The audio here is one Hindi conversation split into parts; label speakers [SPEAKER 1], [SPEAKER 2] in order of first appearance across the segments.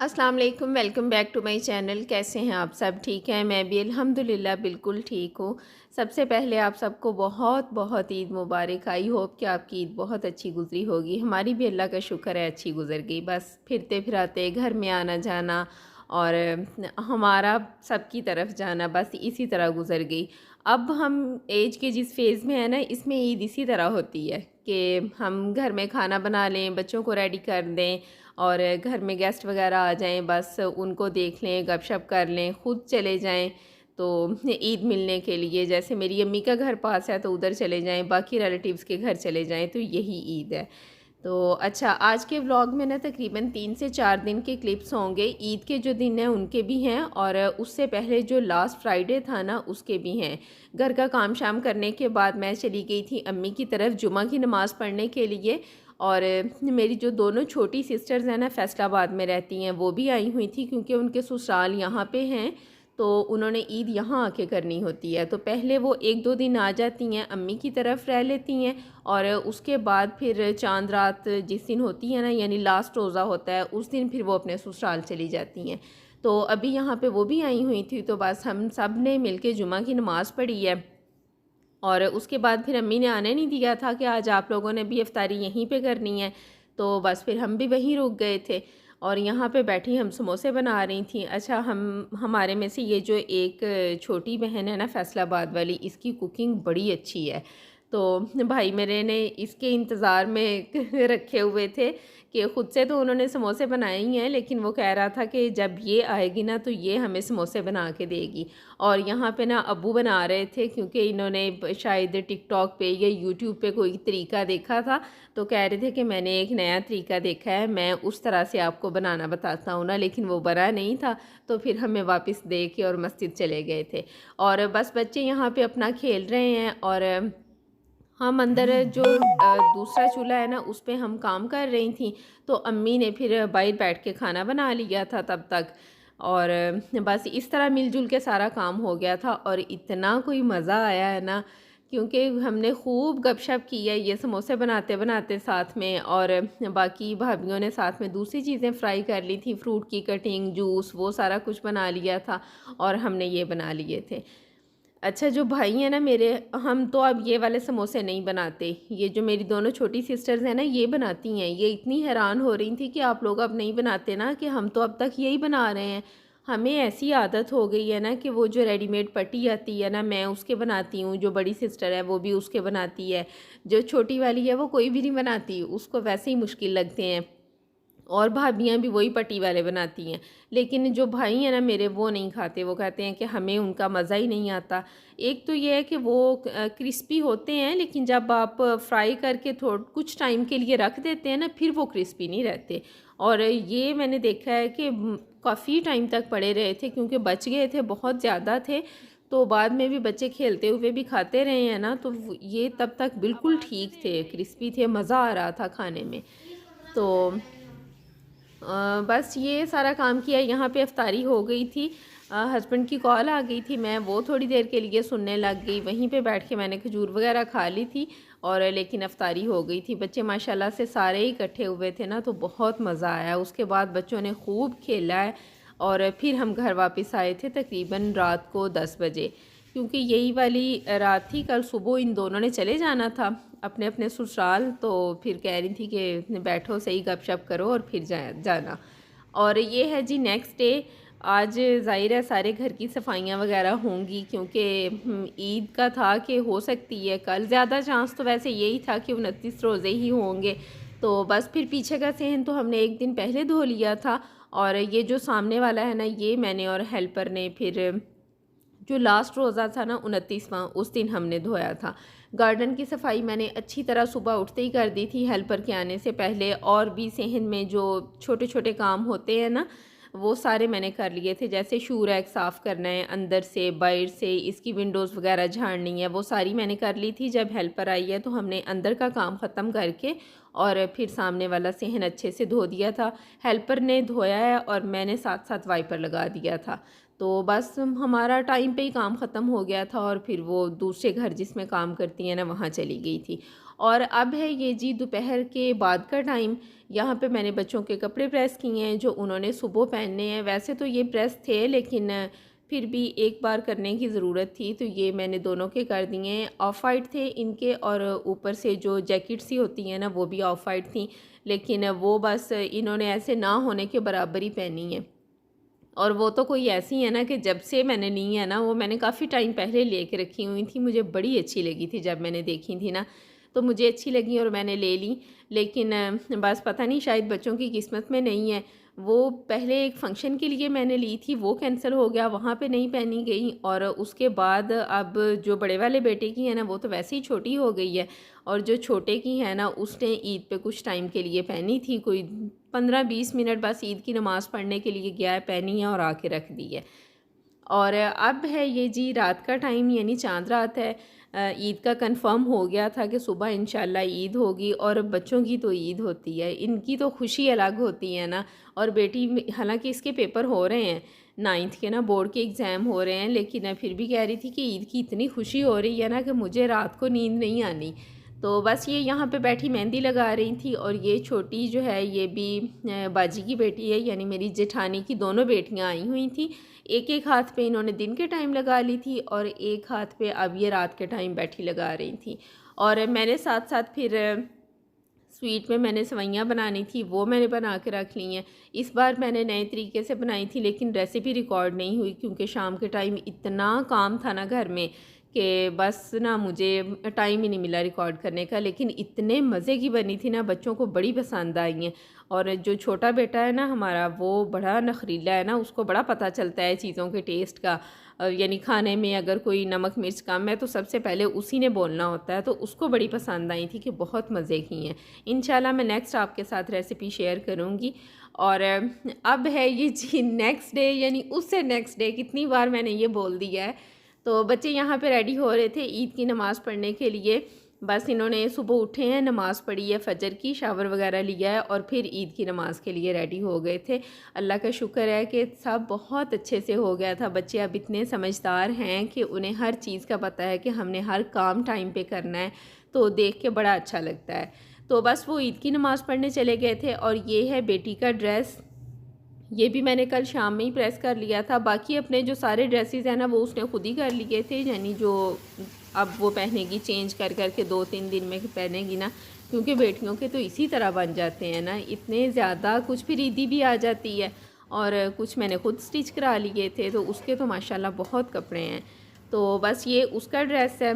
[SPEAKER 1] अस्सलाम वालेकुम, welcome back to my channel. कैसे हैं आप सब? ठीक हैं? मैं भी अल्हम्दुलिल्लाह बिल्कुल ठीक हूँ। सबसे पहले आप सबको बहुत बहुत ईद मुबारक। आई होप कि आपकी ईद बहुत अच्छी गुजरी होगी। हमारी भी अल्लाह का शुक्र है अच्छी गुजर गई। बस फिरते फिराते घर में आना जाना और हमारा सबकी तरफ जाना बस इसी तरह गुजर गई। अब हम एज के जिस फेज़ में है ना, इसमें ईद इसी तरह होती है कि हम घर में खाना बना लें, बच्चों को रेडी कर दें और घर में गेस्ट वगैरह आ जाएं, बस उनको देख लें, गपशप कर लें, ख़ुद चले जाएं तो ईद मिलने के लिए। जैसे मेरी अम्मी का घर पास है तो उधर चले जाएं, बाकी रिलेटिव्स के घर चले जाएं, तो यही ईद है। तो अच्छा, आज के व्लॉग में ना तकरीबन 3 से 4 दिन के क्लिप्स होंगे। ईद के जो दिन हैं उनके भी हैं और उससे पहले जो लास्ट फ्राइडे था ना उसके भी हैं। घर का काम शाम करने के बाद मैं चली गई थी अम्मी की तरफ जुमा की नमाज़ पढ़ने के लिए। और मेरी जो दोनों छोटी सिस्टर्स हैं ना फैसलाबाद में रहती हैं, वो भी आई हुई थी क्योंकि उनके ससुराल यहाँ पे हैं, तो उन्होंने ईद यहाँ आके करनी होती है। तो पहले वो 1-2 दिन आ जाती हैं, अम्मी की तरफ रह लेती हैं और उसके बाद फिर चांद रात जिस दिन होती है ना, यानी लास्ट रोज़ा होता है, उस दिन फिर वो अपने ससुराल चली जाती हैं। तो अभी यहाँ पे वो भी आई हुई थी, तो बस हम सब ने मिल के जुमा की नमाज़ पढ़ी है। और उसके बाद फिर अम्मी ने आने नहीं दिया था कि आज आप लोगों ने भी इफ्तारी यहीं पे करनी है, तो बस फिर हम भी वहीं रुक गए थे और यहाँ पे बैठी हम समोसे बना रही थी। अच्छा, हमारे में से ये जो एक छोटी बहन है ना फैसलाबाद वाली, इसकी कुकिंग बड़ी अच्छी है। तो भाई मेरे ने इसके इंतज़ार में रखे हुए थे कि ख़ुद से तो उन्होंने समोसे बनाए ही हैं, लेकिन वो कह रहा था कि जब ये आएगी ना तो ये हमें समोसे बना के देगी। और यहाँ पे ना अब्बू बना रहे थे क्योंकि इन्होंने शायद टिकटॉक पे या यूट्यूब पे कोई तरीका देखा था, तो कह रहे थे कि मैंने एक नया तरीका देखा है, मैं उस तरह से आपको बनाना बताता हूँ ना, लेकिन वो बना नहीं था। तो फिर हमें वापस दे के और मस्जिद चले गए थे और बस बच्चे यहाँ पे अपना खेल रहे हैं और हम अंदर जो दूसरा चूल्हा है ना उस पे हम काम कर रही थी। तो अम्मी ने फिर बाहर बैठ के खाना बना लिया था तब तक, और बस इस तरह मिलजुल के सारा काम हो गया था और इतना कोई मज़ा आया है ना, क्योंकि हमने खूब गपशप की है ये समोसे बनाते बनाते साथ में, और बाकी भाभियों ने साथ में दूसरी चीज़ें फ्राई कर ली थी, फ्रूट की कटिंग, जूस, वो सारा कुछ बना लिया था और हमने ये बना लिए थे। अच्छा, जो भाई हैं ना मेरे, हम तो अब ये वाले समोसे नहीं बनाते, ये जो मेरी दोनों छोटी सिस्टर्स हैं ना ये बनाती हैं। ये इतनी हैरान हो रही थी कि आप लोग अब नहीं बनाते ना, कि हम तो अब तक यही बना रहे हैं। हमें ऐसी आदत हो गई है ना कि वो जो रेडीमेड पट्टी आती है ना, मैं उसके बनाती हूँ, जो बड़ी सिस्टर है वो भी उसके बनाती है, जो छोटी वाली है वो कोई भी नहीं बनाती, उसको वैसे ही मुश्किल लगते हैं, और भाभियाँ भी वही पट्टी वाले बनाती हैं। लेकिन जो भाई हैं ना मेरे, वो नहीं खाते, वो कहते हैं कि हमें उनका मज़ा ही नहीं आता। एक तो ये है कि वो क्रिस्पी होते हैं, लेकिन जब आप फ्राई करके कुछ टाइम के लिए रख देते हैं ना, फिर वो क्रिस्पी नहीं रहते। और ये मैंने देखा है कि काफ़ी टाइम तक पड़े रहे थे क्योंकि बच गए थे, बहुत ज़्यादा थे, तो बाद में भी बच्चे खेलते हुए भी खाते रहे हैं ना, तो ये तब तक बिल्कुल ठीक थे, क्रिस्पी थे, मज़ा आ रहा था खाने में। तो बस ये सारा काम किया। यहाँ पे इफ्तारी हो गई थी, हस्बैंड की कॉल आ गई थी, मैं वो थोड़ी देर के लिए सुनने लग गई, वहीं पे बैठ के मैंने खजूर वगैरह खा ली थी, और लेकिन इफ्तारी हो गई थी। बच्चे माशाल्लाह से सारे ही इकट्ठे हुए थे ना, तो बहुत मज़ा आया। उसके बाद बच्चों ने खूब खेला है और फिर हम घर वापस आए थे तकरीबन रात को 10 बजे, क्योंकि यही वाली रात थी, कल सुबह इन दोनों ने चले जाना था अपने अपने ससुराल। तो फिर कह रही थी कि बैठो सही, गपशप करो और फिर जाना। और ये है जी नेक्स्ट डे। आज ज़ाहिर है सारे घर की सफाइयाँ वगैरह होंगी, क्योंकि ईद का था कि हो सकती है कल, ज़्यादा चांस तो वैसे यही था कि 29 रोज़े ही होंगे। तो बस फिर पीछे का सहन तो हमने एक दिन पहले धो लिया था, और ये जो सामने वाला है ना, ये मैंने और हेल्पर ने फिर जो लास्ट रोज़ा था ना 29वां, उस दिन हमने धोया था। गार्डन की सफाई मैंने अच्छी तरह सुबह उठते ही कर दी थी हेल्पर के आने से पहले, और भी सहन में जो छोटे छोटे काम होते हैं ना वो सारे मैंने कर लिए थे। जैसे शू रैक साफ़ करना है अंदर से बाहर से, इसकी विंडोज़ वगैरह झाड़नी है, वो सारी मैंने कर ली थी। जब हेल्पर आई है तो हमने अंदर का काम ख़त्म करके और फिर सामने वाला सहन अच्छे से धो दिया था। हेल्पर ने धोया है और मैंने साथ साथ वाइपर लगा दिया था। तो बस हमारा टाइम पे ही काम ख़त्म हो गया था और फिर वो दूसरे घर जिसमें काम करती हैं ना वहाँ चली गई थी। और अब है ये जी दोपहर के बाद का टाइम। यहाँ पे मैंने बच्चों के कपड़े प्रेस किए हैं जो उन्होंने सुबह पहनने हैं। वैसे तो ये प्रेस थे लेकिन फिर भी एक बार करने की ज़रूरत थी, तो ये मैंने दोनों के कर दिए हैं। ऑफ वाइट थे इनके, और ऊपर से जो जैकेट सी होती हैं ना वो भी ऑफ वाइट थी, लेकिन वो बस इन्होंने ऐसे ना होने के बराबर ही पहनी है। और वो तो कोई ऐसी है ना कि जब से मैंने ली है ना, वो मैंने काफ़ी टाइम पहले ले के रखी हुई थी, मुझे बड़ी अच्छी लगी थी जब मैंने देखी थी ना, तो मुझे अच्छी लगी और मैंने ले ली। लेकिन बस पता नहीं शायद बच्चों की किस्मत में नहीं है। वो पहले एक फ़ंक्शन के लिए मैंने ली थी, वो कैंसिल हो गया, वहाँ पे नहीं पहनी गई। और उसके बाद अब जो बड़े वाले बेटे की है ना वो तो वैसे ही छोटी हो गई है, और जो छोटे की है ना उसने ईद पे कुछ टाइम के लिए पहनी थी, कोई 15-20 मिनट बस ईद की नमाज़ पढ़ने के लिए गया है, पहनी है और आके रख दी है। और अब है ये जी रात का टाइम, यानी चांद रात है। ईद का कंफर्म हो गया था कि सुबह इंशाल्लाह ईद होगी, और बच्चों की तो ईद होती है, इनकी तो खुशी अलग होती है ना। और बेटी हालांकि इसके पेपर हो रहे हैं 9th के ना, बोर्ड के एग्ज़ाम हो रहे हैं, लेकिन फिर भी कह रही थी कि ईद की इतनी खुशी हो रही है ना कि मुझे रात को नींद नहीं आनी। तो बस ये यहाँ पे बैठी मेहंदी लगा रही थी। और ये छोटी जो है ये भी बाजी की बेटी है, यानी मेरी जेठानी की दोनों बेटियाँ आई हुई थी। एक एक हाथ पे इन्होंने दिन के टाइम लगा ली थी और एक हाथ पे अब ये रात के टाइम बैठी लगा रही थी। और मैंने साथ साथ फिर स्वीट में मैंने सेवइयाँ बनानी थी, वो मैंने बना के रख ली हैं। इस बार मैंने नए तरीके से बनाई थी, लेकिन रेसिपी रिकॉर्ड नहीं हुई क्योंकि शाम के टाइम इतना काम था ना घर में कि बस ना मुझे टाइम ही नहीं मिला रिकॉर्ड करने का। लेकिन इतने मज़े की बनी थी ना, बच्चों को बड़ी पसंद आई हैं। और जो छोटा बेटा है ना हमारा, वो बड़ा नखरीला है ना, उसको बड़ा पता चलता है चीज़ों के टेस्ट का। यानी खाने में अगर कोई नमक मिर्च कम है तो सबसे पहले उसी ने बोलना होता है, तो उसको बड़ी पसंद आई थी कि बहुत मज़े की हैं। इंशाल्लाह मैं नेक्स्ट आपके साथ रेसिपी शेयर करूँगी। और अब है ये जी नेक्स्ट डे, यानी उससे नेक्स्ट डे, कितनी बार मैंने ये बोल दिया है। तो बच्चे यहाँ पे रेडी हो रहे थे ईद की नमाज़ पढ़ने के लिए। बस इन्होंने सुबह उठे हैं, नमाज़ पढ़ी है फ़जर की, शावर वगैरह लिया है और फिर ईद की नमाज़ के लिए रेडी हो गए थे। अल्लाह का शुक्र है कि सब बहुत अच्छे से हो गया था। बच्चे अब इतने समझदार हैं कि उन्हें हर चीज़ का पता है कि हमने हर काम टाइम पे करना है, तो देख के बड़ा अच्छा लगता है। तो बस वो ईद की नमाज़ पढ़ने चले गए थे। और ये है बेटी का ड्रेस, ये भी मैंने कल शाम में ही प्रेस कर लिया था। बाकी अपने जो सारे ड्रेसेस हैं ना वो उसने खुद ही कर लिए थे, यानी जो अब वो पहनेगी चेंज कर कर के 2-3 दिन में पहनेगी ना, क्योंकि बेटियों के तो इसी तरह बन जाते हैं ना इतने ज़्यादा। कुछ फिर ईदी भी आ जाती है और कुछ मैंने खुद स्टिच करा लिए थे, तो उसके तो माशाल्लाह बहुत कपड़े हैं। तो बस ये उसका ड्रेस है।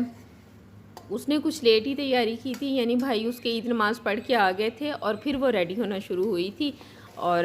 [SPEAKER 1] उसने कुछ लेट ही तैयारी की थी, यानी भाई उसके ईद नमाज़ पढ़ के आ गए थे और फिर वो रेडी होना शुरू हुई थी। और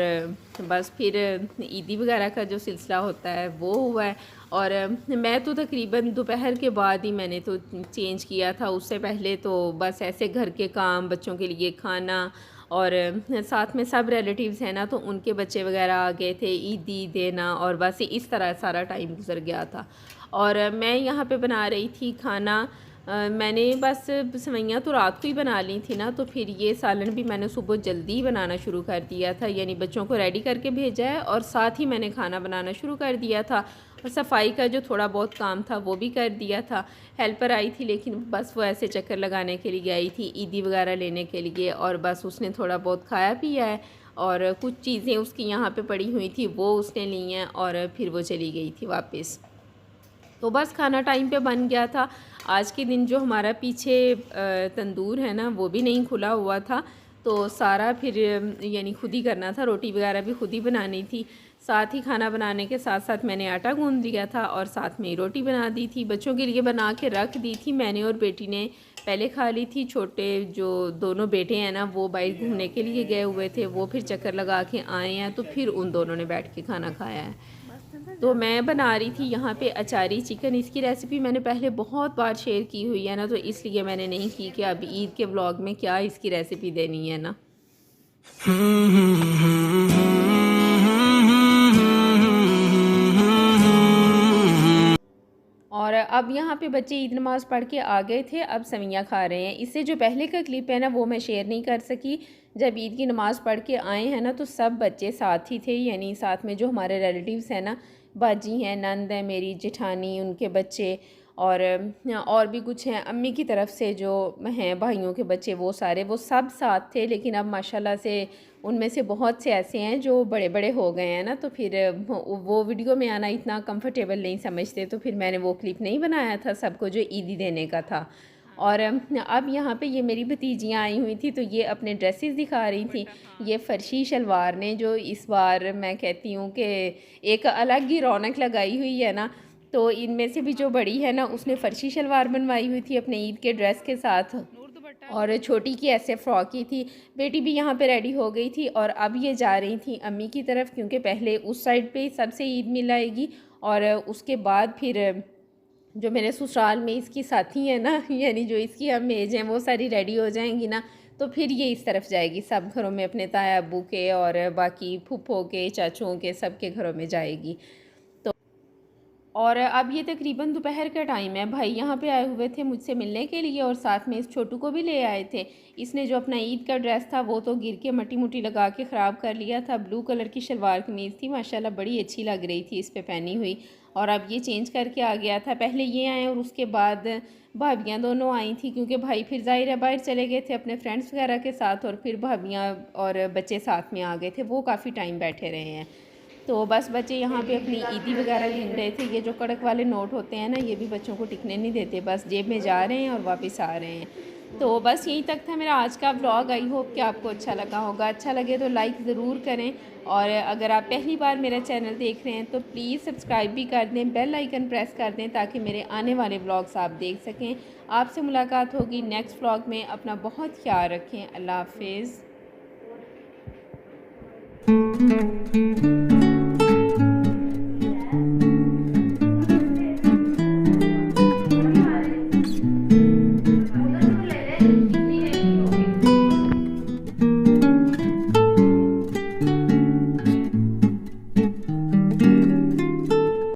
[SPEAKER 1] बस फिर ईदी वगैरह का जो सिलसिला होता है वो हुआ है। और मैं तो तकरीबन दोपहर के बाद ही मैंने तो चेंज किया था, उससे पहले तो बस ऐसे घर के काम, बच्चों के लिए खाना, और साथ में सब रिलेटिव्स हैं ना तो उनके बच्चे वगैरह आ गए थे, ईदी देना, और बस इस तरह सारा टाइम गुजर गया था। और मैं यहाँ पे बना रही थी खाना। मैंने बस सेवइयाँ तो रात को ही बना ली थी ना, तो फिर ये सालन भी मैंने सुबह जल्दी बनाना शुरू कर दिया था, यानी बच्चों को रेडी करके भेजा है और साथ ही मैंने खाना बनाना शुरू कर दिया था। और सफाई का जो थोड़ा बहुत काम था वो भी कर दिया था। हेल्पर आई थी लेकिन बस वो ऐसे चक्कर लगाने के लिए आई थी, ईदी वगैरह लेने के लिए, और बस उसने थोड़ा बहुत खाया पिया है और कुछ चीज़ें उसकी यहाँ पे पड़ी हुई थी वो उसने ली हैं और फिर वो चली गई थी वापस। तो बस खाना टाइम पे बन गया था। आज के दिन जो हमारा पीछे तंदूर है ना वो भी नहीं खुला हुआ था, तो सारा फिर यानी खुद ही करना था, रोटी वगैरह भी खुद ही बनानी थी। साथ ही खाना बनाने के साथ साथ मैंने आटा गूंद लिया था और साथ में रोटी बना दी थी, बच्चों के लिए बना के रख दी थी। मैंने और बेटी ने पहले खा ली थी। छोटे जो दोनों बेटे हैं ना वो बाहर घूमने के लिए गए हुए थे, वो फिर चक्कर लगा के आए हैं, तो फिर उन दोनों ने बैठ के खाना खाया है। तो मैं बना रही थी यहाँ पे अचारी चिकन। इसकी रेसिपी मैंने पहले बहुत बार शेयर की हुई है ना, तो इसलिए मैंने नहीं की कि अब ईद के व्लॉग में क्या इसकी रेसिपी देनी है ना। और अब यहाँ पे बच्चे ईद नमाज़ पढ़ के आ गए थे, अब सवियाँ खा रहे हैं। इससे जो पहले का क्लिप है ना वो मैं शेयर नहीं कर सकी। जब ईद की नमाज़ पढ़ के आए हैं ना तो सब बच्चे साथ ही थे, यानी साथ में जो हमारे रिलेटिव्स हैं ना, बाजी हैं, नंद है मेरी, जेठानी, उनके बच्चे और भी कुछ हैं अम्मी की तरफ से जो हैं भाइयों के बच्चे, वो सारे वो सब साथ थे। लेकिन अब माशाल्लाह से उनमें से बहुत से ऐसे हैं जो बड़े बड़े हो गए हैं ना, तो फिर वो वीडियो में आना इतना कंफर्टेबल नहीं समझते, तो फिर मैंने वो क्लिप नहीं बनाया था सबको जो ईदी देने का था। और अब यहाँ पे ये मेरी भतीजियाँ आई हुई थी, तो ये अपने ड्रेसेस दिखा रही थी। ये फ़र्शी शलवार ने जो इस बार मैं कहती हूँ कि एक अलग ही रौनक लगाई हुई है ना, तो इनमें से भी जो बड़ी है ना उसने फ़र्शी शलवार बनवाई हुई थी अपने ईद के ड्रेस के साथ, और छोटी की ऐसे फ्रॉक की थी। बेटी भी यहाँ पे रेडी हो गई थी और अब ये जा रही थी अम्मी की तरफ, क्योंकि पहले उस साइड पे सबसे ईद मिल आएगी और उसके बाद फिर जो मेरे ससुराल में इसकी साथी है ना, यानी जो इसकी हम एज हैं, वो सारी रेडी हो जाएंगी ना, तो फिर ये इस तरफ जाएगी सब घरों में, अपने ताया अब्बू के और बाकी फूफो के, चाचुओं के, सबके घरों में जाएगी। और अब ये तकरीबन दोपहर का टाइम है। भाई यहाँ पे आए हुए थे मुझसे मिलने के लिए और साथ में इस छोटू को भी ले आए थे। इसने जो अपना ईद का ड्रेस था वो तो गिर के मट्टी मुट्टी लगा के ख़राब कर लिया था। ब्लू कलर की शलवार कमीज़ थी, माशाल्लाह बड़ी अच्छी लग रही थी इस पे पहनी हुई, और अब ये चेंज करके आ गया था। पहले ये आए और उसके बाद भाभियाँ दोनों आई थी, क्योंकि भाई फिर ज़ाहिर है बाहर चले गए थे अपने फ्रेंड्स वगैरह के साथ, और फिर भाभियाँ और बच्चे साथ में आ गए थे, वो काफ़ी टाइम बैठे रहे हैं। तो बस बच्चे यहाँ पे अपनी ईदी वगैरह गिन रहे थे। ये जो कड़क वाले नोट होते हैं ना, ये भी बच्चों को टिकने नहीं देते, बस जेब में जा रहे हैं और वापस आ रहे हैं। तो बस यहीं तक था मेरा आज का व्लॉग। आई होप कि आपको अच्छा लगा होगा। अच्छा लगे तो लाइक ज़रूर करें, और अगर आप पहली बार मेरा चैनल देख रहे हैं तो प्लीज़ सब्सक्राइब भी कर दें, बेल आइकन प्रेस कर दें, ताकि मेरे आने वाले व्लॉग्स आप देख सकें। आपसे मुलाकात होगी नेक्स्ट व्लॉग में। अपना बहुत ख्याल रखें। अल्लाह हाफिज़।